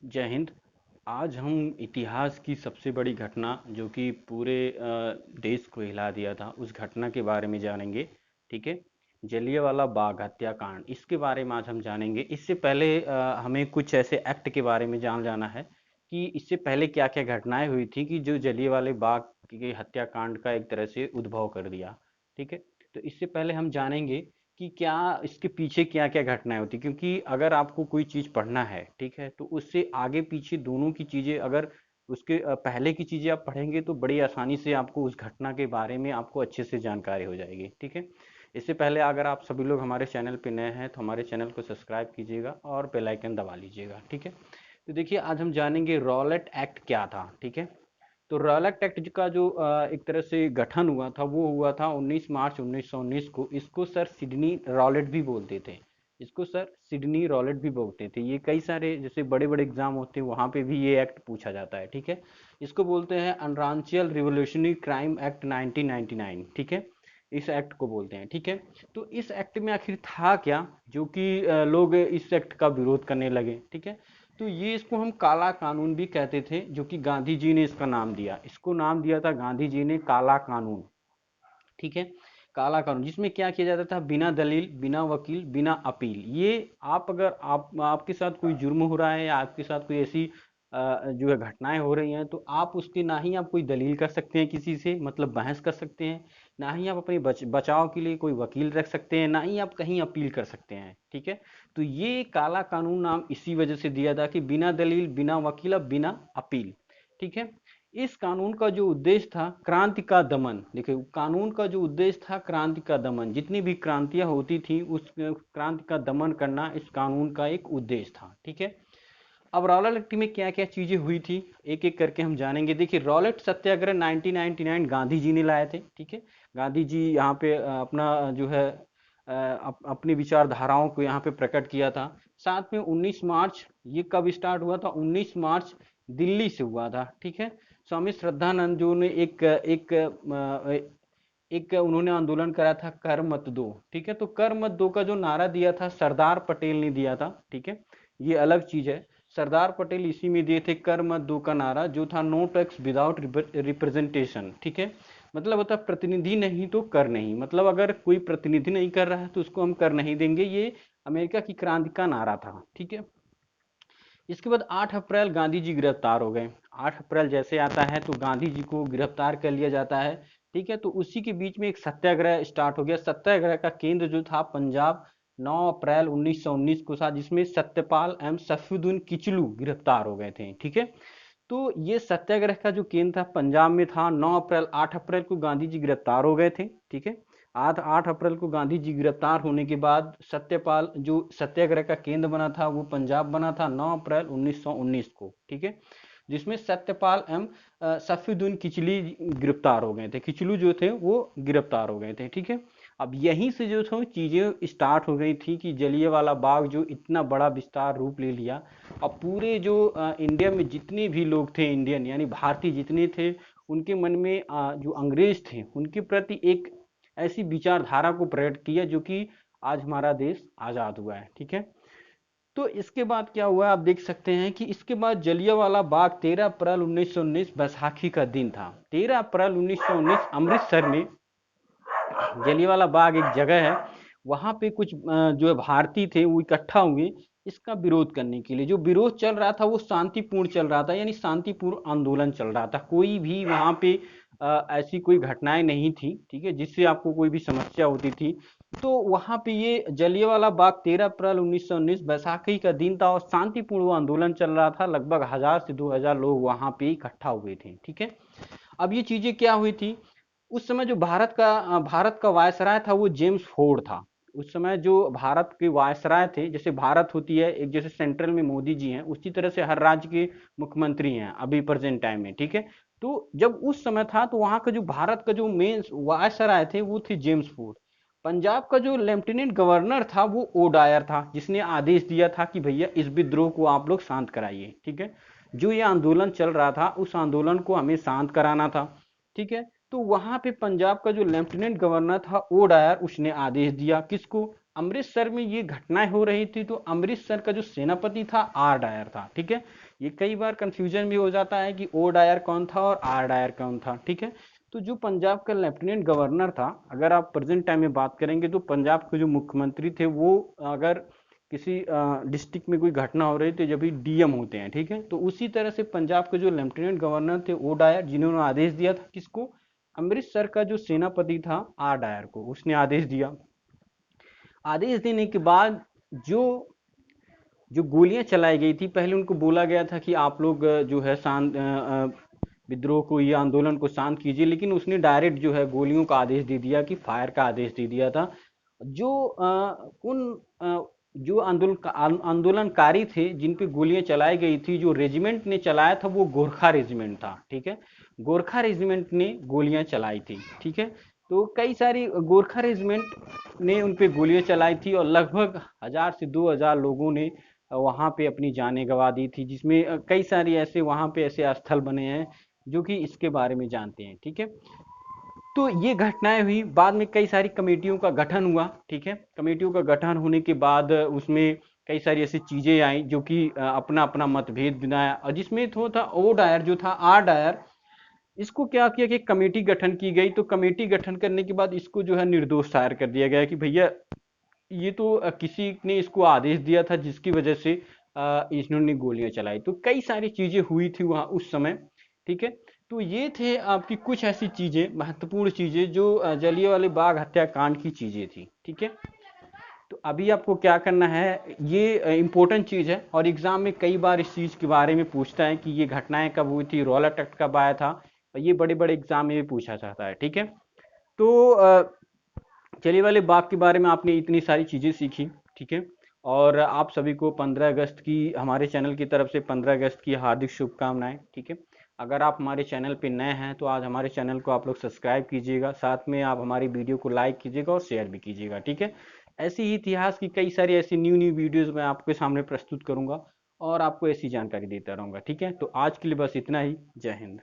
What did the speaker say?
जय हिंद। आज हम इतिहास की सबसे बड़ी घटना जो कि पूरे देश को हिला दिया था उस घटना के बारे में जानेंगे। ठीक है। जलियांवाला बाग हत्याकांड, इसके बारे में आज हम जानेंगे। इससे पहले हमें कुछ ऐसे एक्ट के बारे में जान जाना है कि इससे पहले क्या क्या घटनाएं हुई थी कि जो जलियांवाले बाग के हत्याकांड का एक तरह से उद्भव कर दिया। ठीक है। तो इससे पहले हम जानेंगे कि क्या इसके पीछे क्या क्या घटनाएं होती, क्योंकि अगर आपको कोई चीज पढ़ना है, ठीक है, तो उससे आगे पीछे दोनों की चीजें, अगर उसके पहले की चीजें आप पढ़ेंगे तो बड़ी आसानी से आपको उस घटना के बारे में आपको अच्छे से जानकारी हो जाएगी। ठीक है। इससे पहले अगर आप सभी लोग हमारे चैनल पे नए हैं तो हमारे चैनल को सब्सक्राइब कीजिएगा और बेल आइकन दबा लीजिएगा। ठीक है। तो देखिए, आज हम जानेंगे रॉलेट एक्ट क्या था। ठीक है। तो रॉलेट एक्ट का जो एक तरह से गठन हुआ था वो हुआ था 19 मार्च 1919 को। इसको सर सिडनी रॉलेट भी बोलते थे। इसको सर सिडनी रॉलेट भी बोलते थे। ये कई सारे जैसे बड़े बड़े एग्जाम होते हैं वहाँ पे भी ये एक्ट पूछा जाता है। ठीक है। इसको बोलते हैं अनरांचियल रिवोल्यूशनरी क्राइम एक्ट 1999। ठीक है। इस एक्ट को बोलते हैं। ठीक है। तो इस एक्ट में आखिर था क्या जो कि लोग इस एक्ट का विरोध करने लगे। ठीक है। तो ये इसको हम काला कानून भी कहते थे, जो कि गांधी जी ने इसका नाम दिया। इसको नाम दिया था गांधी जी ने काला कानून। ठीक है। काला कानून, जिसमें क्या किया जाता था, बिना दलील, बिना वकील, बिना अपील। ये आप अगर आपके साथ कोई जुर्म हो रहा है या आपके साथ कोई ऐसी जो है घटनाएं हो रही हैं, तो आप उसकी ना ही आप कोई दलील कर सकते हैं किसी से, मतलब बहस कर सकते हैं, ना ही आप अपने बचाव के लिए कोई वकील रख सकते हैं, ना ही आप कहीं अपील कर सकते हैं। ठीक है। तो ये काला कानून नाम इसी वजह से दिया था कि बिना दलील, बिना वकील, अब बिना अपील। ठीक है। इस कानून का जो उद्देश्य था क्रांति का दमन। देखिए, कानून का जो उद्देश्य था क्रांति का दमन, जितनी भी क्रांतियां होती थी उस क्रांति का दमन करना इस कानून का एक उद्देश्य था। ठीक है। अब रॉलेट एक्ट में क्या क्या चीजें हुई थी एक एक करके हम जानेंगे। देखिए, रॉलेट सत्याग्रह 1999 गांधी जी ने लाए थे। ठीक है। गांधी जी यहाँ पे अपना जो है अपनी विचारधाराओं को यहाँ पे प्रकट किया था। साथ में 19 मार्च, ये कब स्टार्ट हुआ था, 19 मार्च दिल्ली से हुआ था। ठीक है। स्वामी श्रद्धानंद जो ने एक उन्होंने आंदोलन करा था, कर मत दो। ठीक है। तो कर मत दो का जो नारा दिया था सरदार पटेल ने दिया था। ठीक है। ये अलग चीज है। सरदार पटेल इसी में दिए थे कर मत दो का नारा, जो था नो टैक्स विदाउट रिप्रेजेंटेशन। ठीक है। मतलब होता है प्रतिनिधि नहीं तो कर नहीं, मतलब अगर कोई प्रतिनिधि नहीं कर रहा है तो उसको हम कर नहीं देंगे। ये अमेरिका की क्रांति का नारा था। ठीक है। इसके बाद 8 अप्रैल गांधी जी गिरफ्तार हो गए। 8 अप्रैल जैसे आता है तो गांधी जी को गिरफ्तार कर लिया जाता है। ठीक है। तो उसी के बीच में एक सत्याग्रह स्टार्ट हो गया। सत्याग्रह का केंद्र जो था पंजाब, 9 अप्रैल 1919 को था, जिसमें सत्यपाल एवं सफीउद्दीन किचलू गिरफ्तार हो गए थे। ठीक है। तो ये सत्याग्रह का जो केंद्र था पंजाब में था। 9 अप्रैल, 8 अप्रैल को गांधी जी गिरफ्तार हो गए थे। ठीक है। 8 अप्रैल को गांधी जी गिरफ्तार होने के बाद सत्यपाल जो सत्याग्रह का केंद्र बना था वो पंजाब बना था 9 अप्रैल 1919 को। ठीक है। जिसमें सत्यपाल एवं सफीउद्दीन किचली गिरफ्तार हो गए थे। किचलू जो थे वो गिरफ्तार हो गए थे। ठीक है। अब यहीं से जो था चीजें स्टार्ट हो गई थी कि जलियांवाला बाग जो इतना बड़ा विस्तार रूप ले लिया। अब पूरे जो इंडिया में जितने भी लोग थे, इंडियन यानी भारतीय जितने थे, उनके मन में जो अंग्रेज थे उनके प्रति एक ऐसी विचारधारा को प्रकट किया जो कि आज हमारा देश आजाद हुआ है। ठीक है। तो इसके बाद क्या हुआ आप देख सकते हैं कि इसके बाद जलियांवाला बाग 13 अप्रैल 1919 बैसाखी का दिन था। 13 अप्रैल 1919 अमृतसर में जलियांवाला बाग एक जगह है, वहां पे कुछ जो है भारतीय थे वो इकट्ठा हुए इसका विरोध करने के लिए। जो विरोध चल रहा था वो शांतिपूर्ण चल रहा था, यानी शांतिपूर्ण आंदोलन चल रहा था। कोई भी वहां पे ऐसी कोई घटनाएं नहीं थी, ठीक है, जिससे आपको कोई भी समस्या होती थी। तो वहां पे ये जलियांवाला बाग 13 अप्रैल 1919 बैसाखी का दिन था और शांतिपूर्ण वो आंदोलन चल रहा था। लगभग 1000 से 2000 लोग वहां पे इकट्ठा हुए थे। ठीक है। अब ये चीजें क्या हुई थी, उस समय जो भारत का वायसराय था वो जेम्स फोर्ड था। उस समय जो भारत के वायसराय थे, जैसे भारत होती है एक, जैसे सेंट्रल में मोदी जी हैं, उसी तरह से हर राज्य के मुख्यमंत्री हैं अभी प्रेजेंट टाइम में। ठीक है। तो जब उस समय था तो वहां का जो भारत का जो मेन वायसराय थे वो थे जेम्स फोर्ड। पंजाब का जो लेफ्टिनेंट गवर्नर था वो ओ डायर था, जिसने आदेश दिया था कि भैया इस विद्रोह को आप लोग शांत कराइए। ठीक है। जो ये आंदोलन चल रहा था उस आंदोलन को हमें शांत कराना था। ठीक है। तो वहां पे पंजाब का जो लेफ्टिनेंट गवर्नर था ओ डायर, उसने आदेश दिया किसको, अमृतसर में ये घटनाएं हो रही थी तो अमृतसर का जो सेनापति था आर डायर था। ठीक है। ये कई बार कंफ्यूजन भी हो जाता है कि ओ डायर कौन था और आर डायर कौन था, ठीक है। तो जो पंजाब का लेफ्टिनेंट गवर्नर था, अगर आप प्रेजेंट टाइम में बात करेंगे तो पंजाब के जो मुख्यमंत्री थे वो अगर किसी डिस्ट्रिक्ट में कोई घटना हो रही तो जब भी डीएम होते हैं, ठीक है। तो उसी तरह से पंजाब के जो लेफ्टिनेंट गवर्नर थे ओ डायर, जिन्होंने आदेश दिया था किसको, अमृतसर का जो सेनापति था आर डायर को, उसने आदेश दिया। आदेश देने के बाद जो जो गोलियां चलाई गई थी, पहले उनको बोला गया था कि आप लोग जो है शांत विद्रोह को या आंदोलन को शांत कीजिए, लेकिन उसने डायरेक्ट जो है गोलियों का आदेश दे दिया, कि फायर का आदेश दे दिया था। जो उन जो आंदोलनकारी थे जिन पे गोलियां चलाई गई थी, जो रेजिमेंट ने चलाया था वो गोरखा रेजिमेंट था, ठीक है। गोरखा रेजिमेंट ने गोलियां चलाई थी, ठीक है। तो कई सारी गोरखा रेजिमेंट ने उन पे गोलियां चलाई थी और लगभग 1000 से 2000 लोगों ने वहां पे अपनी जानें गंवा दी थी, जिसमें कई सारी ऐसे वहां पे ऐसे स्थल बने हैं जो कि इसके बारे में जानते हैं, ठीक है। तो ये घटनाएं हुई, बाद में कई सारी कमेटियों का गठन हुआ, ठीक है। कमेटियों का गठन होने के बाद उसमें कई सारी ऐसी चीजें आई जो कि अपना अपना मतभेद बनाया, और जिसमें तो था ओ डायर जो था आर डायर, इसको क्या किया कि कमेटी गठन की गई। तो कमेटी गठन करने के बाद इसको जो है निर्दोष जाहिर कर दिया गया कि भैया ये तो किसी ने इसको आदेश दिया था जिसकी वजह से इन्होंने गोलियां चलाई। तो कई सारी चीजें हुई थी वहां उस समय, ठीक है। तो ये थे आपकी कुछ ऐसी चीजें, महत्वपूर्ण चीजें जो जलियांवाला बाग हत्याकांड की चीजें थी, ठीक है। तो अभी आपको क्या करना है, ये इंपॉर्टेंट चीज है और एग्जाम में कई बार इस चीज के बारे में पूछता है कि ये घटनाएं कब हुई थी, रौलट एक्ट कब आया था, और ये बड़े बड़े एग्जाम में भी पूछा जाता है, ठीक है। तो जलियांवाला बाग के बारे में आपने इतनी सारी चीजें सीखी, ठीक है। और आप सभी को 15 अगस्त की हमारे चैनल की तरफ से 15 अगस्त की हार्दिक शुभकामनाएं, ठीक है। अगर आप हमारे चैनल पे नए हैं तो आज हमारे चैनल को आप लोग सब्सक्राइब कीजिएगा, साथ में आप हमारी वीडियो को लाइक कीजिएगा और शेयर भी कीजिएगा, ठीक है। ऐसी ही इतिहास की कई सारी ऐसी न्यू न्यू वीडियोस मैं आपके सामने प्रस्तुत करूंगा और आपको ऐसी जानकारी देता रहूंगा, ठीक है। तो आज के लिए बस इतना ही। जय हिंद।